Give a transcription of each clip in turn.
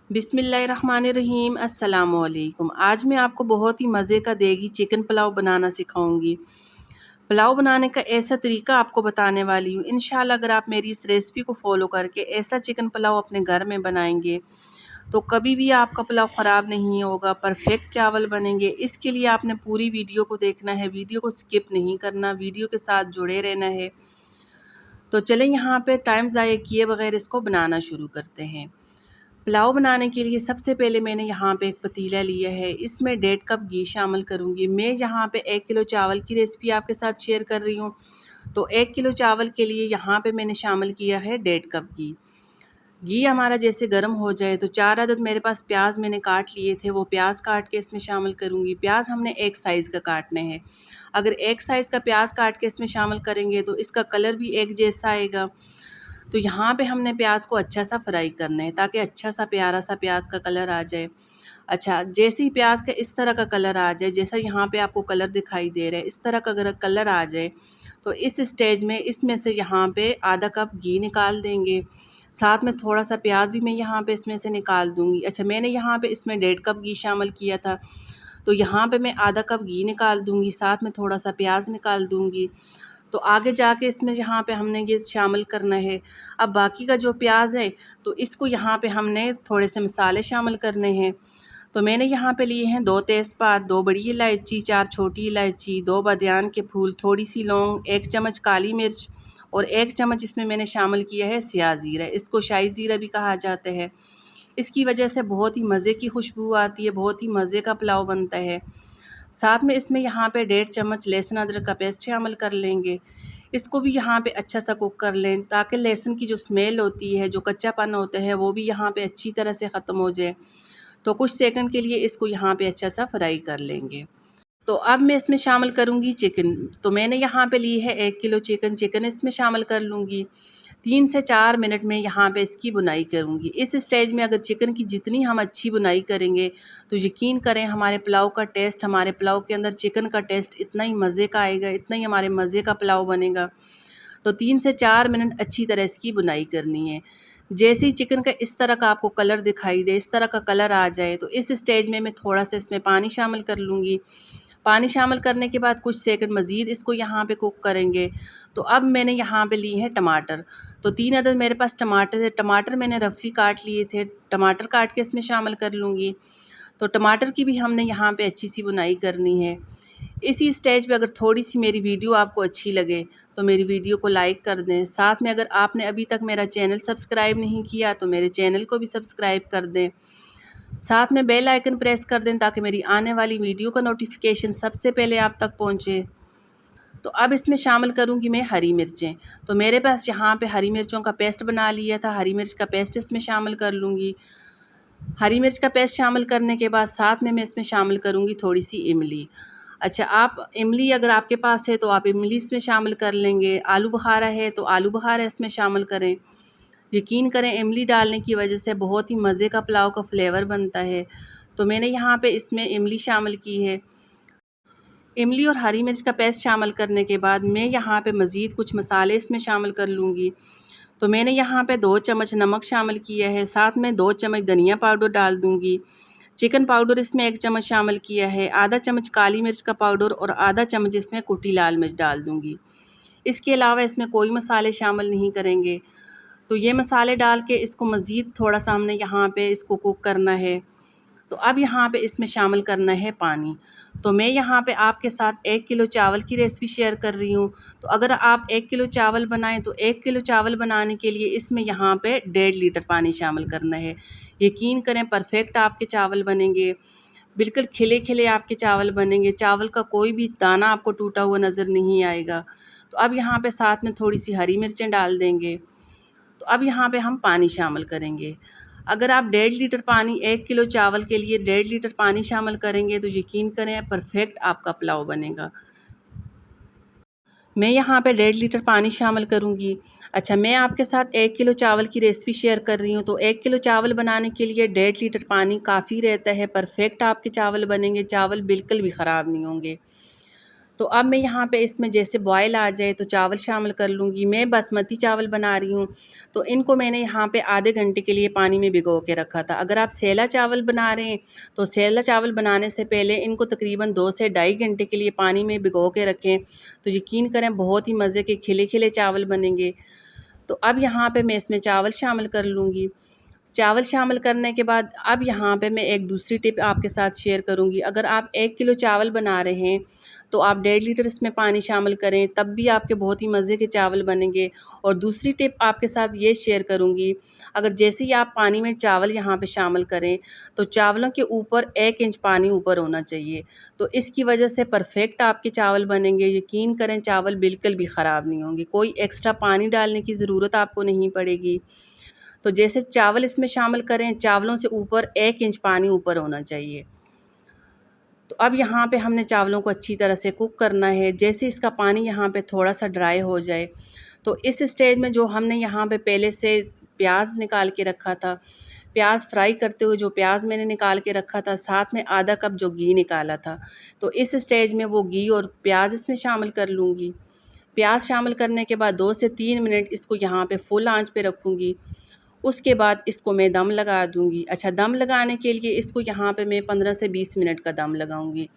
बिस्मिल्लाहिर्रहमानिर्रहीम अस्सलामुअलैकुम। आज मैं आपको बहुत ही मज़े का देगी चिकन पुलाव बनाना सिखाऊंगी। पुलाव बनाने का ऐसा तरीका आपको बताने वाली हूँ। इंशाल्लाह अगर आप मेरी इस रेसिपी को फॉलो करके ऐसा चिकन पुलाव अपने घर में बनाएंगे तो कभी भी आपका पुलाव ख़राब नहीं होगा, परफेक्ट चावल बनेंगे। इसके लिए आपने पूरी वीडियो को देखना है, वीडियो को स्किप नहीं करना, वीडियो के साथ जुड़े रहना है। तो चलें यहाँ पे टाइम ज़ाया किए बगैर इसको बनाना शुरू करते हैं। पुलाव बनाने के लिए सबसे पहले मैंने यहाँ पे एक पतीला लिया है, इसमें 1.5 कप घी शामिल करूँगी। मैं यहाँ पे 1 किलो चावल की रेसिपी आपके साथ शेयर कर रही हूँ, तो 1 किलो चावल के लिए यहाँ पे मैंने शामिल किया है 1.5 कप घी। घी हमारा जैसे गर्म हो जाए तो 4 अदद मेरे पास प्याज मैंने काट लिए थे, वो प्याज काट के इसमें शामिल करूँगी। प्याज हमने एक साइज़ का काटने हैं। अगर एक साइज़ का प्याज काट के इसमें शामिल करेंगे तो इसका कलर भी एक जैसा आएगा। तो यहाँ पे हमने प्याज को अच्छा सा फ्राई करना है ताकि अच्छा सा प्यारा सा प्याज का कलर आ जाए। अच्छा, जैसे ही प्याज का इस तरह का कलर आ जाए, जैसा यहाँ पे आपको कलर दिखाई दे रहा है, इस तरह का अगर कलर आ जाए तो इस स्टेज में इसमें से यहाँ पे आधा कप घी निकाल देंगे। साथ में थोड़ा सा प्याज भी मैं यहाँ पे इसमें से निकाल दूँगी। अच्छा, मैंने यहाँ पे इसमें 1.5 कप घी शामिल किया था, तो यहाँ पे मैं आधा कप घी निकाल दूँगी, साथ में थोड़ा सा प्याज निकाल दूँगी। तो आगे जाके इसमें यहाँ पे हमने ये शामिल करना है। अब बाकी का जो प्याज है तो इसको यहाँ पे हमने थोड़े से मसाले शामिल करने हैं। तो मैंने यहाँ पे लिए हैं 2 तेज़पात, 2 बड़ी इलायची, 4 छोटी इलायची, 2 बादियान के फूल, थोड़ी सी लौंग, 1 चम्मच काली मिर्च और 1 चम्मच इसमें मैंने शामिल किया है सियाह ज़ीरा। इसको शाही ज़ीरा भी कहा जाता है। इसकी वजह से बहुत ही मज़े की खुशबू आती है, बहुत ही मज़े का पुलाव बनता है। साथ में इसमें यहाँ पे 1.5 चम्मच लहसुन अदरक का पेस्ट शामिल कर लेंगे। इसको भी यहाँ पे अच्छा सा कुक कर लें ताकि लहसुन की जो स्मेल होती है, जो कच्चापन होता है, वो भी यहाँ पे अच्छी तरह से ख़त्म हो जाए। तो कुछ सेकंड के लिए इसको यहाँ पे अच्छा सा फ्राई कर लेंगे। तो अब मैं इसमें शामिल करूँगी चिकन। तो मैंने यहाँ पे ली है 1 किलो चिकन इसमें शामिल कर लूँगी। 3 से 4 मिनट में यहाँ पे इसकी बुनाई करूँगी। इस स्टेज में अगर चिकन की जितनी हम अच्छी बुनाई करेंगे तो यकीन करें हमारे पुलाव का टेस्ट, हमारे पुलाव के अंदर चिकन का टेस्ट इतना ही मज़े का आएगा, इतना ही हमारे मज़े का पुलाव बनेगा। तो 3 से 4 मिनट अच्छी तरह इसकी बुनाई करनी है। जैसे ही चिकन का इस तरह का आपको कलर दिखाई दे, इस तरह का कलर आ जाए तो इस स्टेज में मैं थोड़ा सा इसमें पानी शामिल कर लूँगी। पानी शामिल करने के बाद कुछ सेकंड मज़ीद इसको यहाँ पे कुक करेंगे। तो अब मैंने यहाँ पे लिए हैं टमाटर। तो 3 अदद मेरे पास टमाटर है। टमाटर मैंने रफली काट लिए थे। टमाटर काट के इसमें शामिल कर लूँगी। तो टमाटर की भी हमने यहाँ पे अच्छी सी बुनाई करनी है। इसी स्टेज पे अगर थोड़ी सी मेरी वीडियो आपको अच्छी लगे तो मेरी वीडियो को लाइक कर दें। साथ में अगर आपने अभी तक मेरा चैनल सब्सक्राइब नहीं किया तो मेरे चैनल को भी सब्सक्राइब कर दें। साथ में बेल आइकन प्रेस कर दें ताकि मेरी आने वाली वीडियो का नोटिफिकेशन सबसे पहले आप तक पहुंचे। तो अब इसमें शामिल करूंगी मैं हरी मिर्चें। तो मेरे पास यहाँ पे हरी मिर्चों का पेस्ट बना लिया था, हरी मिर्च का पेस्ट इसमें शामिल कर लूँगी। हरी मिर्च का पेस्ट शामिल करने के बाद साथ में मैं इसमें शामिल करूँगी थोड़ी सी इमली। अच्छा, आप इमली अगर आपके पास है तो आप इमली इसमें शामिल कर लेंगे। आलू बुखारा है तो आलू बुखारा इसमें शामिल करें। यकीन करें इमली डालने की वजह से बहुत ही मज़े का पुलाव का फ्लेवर बनता है। तो मैंने यहाँ पे इसमें इमली शामिल की है। इमली और हरी मिर्च का पेस्ट शामिल करने के बाद मैं यहाँ पे मज़ीद कुछ मसाले इसमें शामिल कर लूँगी। तो मैंने यहाँ पे 2 चम्मच नमक शामिल किया है, साथ में 2 चम्मच धनिया पाउडर डाल दूँगी। चिकन पाउडर इसमें 1 चम्मच शामिल किया है, आधा चम्मच काली मिर्च का पाउडर और आधा चम्मच इसमें कुटी लाल मिर्च डाल दूँगी। इसके अलावा इसमें कोई मसाले शामिल नहीं करेंगे। तो ये मसाले डाल के इसको मज़ीद थोड़ा सा हमने यहाँ पे इसको कुक करना है। तो अब यहाँ पे इसमें शामिल करना है पानी। तो मैं यहाँ पे आपके साथ 1 किलो चावल की रेसिपी शेयर कर रही हूँ। तो अगर आप 1 किलो चावल बनाएं तो 1 किलो चावल बनाने के लिए इसमें यहाँ पे 1.5 लीटर पानी शामिल करना है। यकीन करें परफेक्ट आपके चावल बनेंगे, बिल्कुल खिले खिले आपके चावल बनेंगे। चावल का कोई भी दाना आपको टूटा हुआ नज़र नहीं आएगा। तो अब यहाँ पे साथ में थोड़ी सी हरी मिर्चें डाल देंगे। तो अब यहाँ पे हम पानी शामिल करेंगे। अगर आप 1.5 लीटर पानी 1 किलो चावल के लिए 1.5 लीटर पानी शामिल करेंगे तो यकीन करें परफेक्ट आपका पुलाव बनेगा। मैं यहाँ पे 1.5 लीटर पानी शामिल करूँगी। अच्छा, मैं आपके साथ 1 किलो चावल की रेसिपी शेयर कर रही हूँ। तो 1 किलो चावल बनाने के लिए 1.5 लीटर पानी काफ़ी रहता है। परफेक्ट आपके चावल बनेंगे, चावल बिल्कुल भी ख़राब नहीं होंगे। तो अब मैं यहाँ पे इसमें जैसे बॉयल आ जाए तो चावल शामिल कर लूँगी। मैं बासमती चावल बना रही हूँ, तो इनको मैंने यहाँ पे आधे घंटे के लिए पानी में भिगो के रखा था। अगर आप सेला चावल बना रहे हैं तो सेला चावल बनाने से पहले इनको तकरीबन 2 से ढाई घंटे के लिए पानी में भिगो के रखें, तो यकीन करें बहुत ही मज़े के खिले-खिले चावल बनेंगे। तो अब यहाँ पे मैं इसमें चावल शामिल कर लूँगी। चावल शामिल करने के बाद अब यहाँ पे मैं एक दूसरी टिप आपके साथ शेयर करूँगी। अगर आप 1 किलो चावल बना रहे हैं तो आप 1.5 लीटर इसमें पानी शामिल करें, तब भी आपके बहुत ही मज़े के चावल बनेंगे। और दूसरी टिप आपके साथ ये शेयर करूँगी, अगर जैसे ही आप पानी में चावल यहाँ पे शामिल करें तो चावलों के ऊपर 1 इंच पानी ऊपर होना चाहिए। तो इसकी वजह से परफ़ेक्ट आपके चावल बनेंगे। यकीन करें चावल बिल्कुल भी ख़राब नहीं होंगे। कोई एक्स्ट्रा पानी डालने की ज़रूरत आपको नहीं पड़ेगी। तो जैसे चावल इसमें शामिल करें, चावलों से ऊपर 1 इंच पानी ऊपर होना चाहिए। तो अब यहाँ पे हमने चावलों को अच्छी तरह से कुक करना है। जैसे इसका पानी यहाँ पे थोड़ा-सा ड्राई हो जाए, तो इस स्टेज में जो हमने यहाँ पे पहले से प्याज निकाल के रखा था, प्याज फ्राई करते हुए जो प्याज मैंने निकाल के रखा था, साथ में आधा कप जो घी निकाला था, तो इस स्टेज में वो घी और प्याज इसमें शामिल कर लूँगी। प्याज शामिल करने के बाद 2 से 3 मिनट इसको यहाँ पे फुल आँच पे रखूँगी। उसके बाद इसको मैं दम लगा दूँगी। अच्छा, दम लगाने के लिए इसको यहाँ पे मैं 15 से 20 मिनट का दम लगाऊँगी।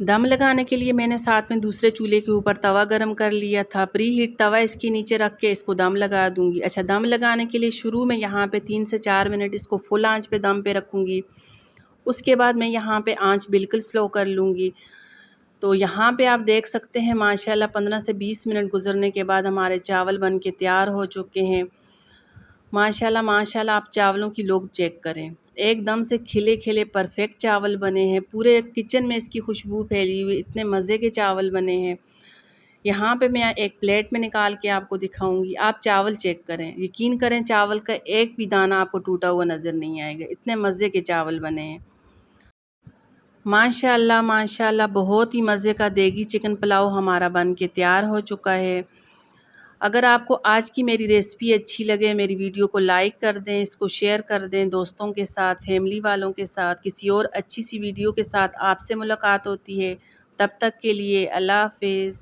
दम लगाने के लिए मैंने साथ में दूसरे चूल्हे के ऊपर तवा गरम कर लिया था। प्री हीट तवा इसके नीचे रख के इसको दम लगा दूँगी। अच्छा, दम लगाने के लिए शुरू में यहाँ पे 3 से 4 मिनट इसको फुल आँच पे दम पे रखूँगी। उसके बाद मैं यहाँ पे आँच बिल्कुल स्लो कर लूँगी। तो यहाँ पे आप देख सकते हैं माशाल्लाह 15 से 20 मिनट गुज़रने के बाद हमारे चावल बन के तैयार हो चुके हैं। माशाल्लाह माशाल्लाह, आप चावलों की लुक चेक करें, एकदम से खिले-खिले परफ़ेक्ट चावल बने हैं। पूरे किचन में इसकी खुशबू फैली हुई, इतने मज़े के चावल बने हैं। यहाँ पे मैं एक प्लेट में निकाल के आपको दिखाऊँगी। आप चावल चेक करें, यकीन करें चावल का एक भी दाना आपको टूटा हुआ नज़र नहीं आएगा। इतने मज़े के चावल बने हैं। माशाल्लाह माशाल्लाह, बहुत ही मज़े का देगी चिकन पुलाव हमारा बन के तैयार हो चुका है। अगर आपको आज की मेरी रेसिपी अच्छी लगे, मेरी वीडियो को लाइक कर दें, इसको शेयर कर दें दोस्तों के साथ, फैमिली वालों के साथ। किसी और अच्छी सी वीडियो के साथ आपसे मुलाकात होती है। तब तक के लिए अल्लाह हाफ़िज़।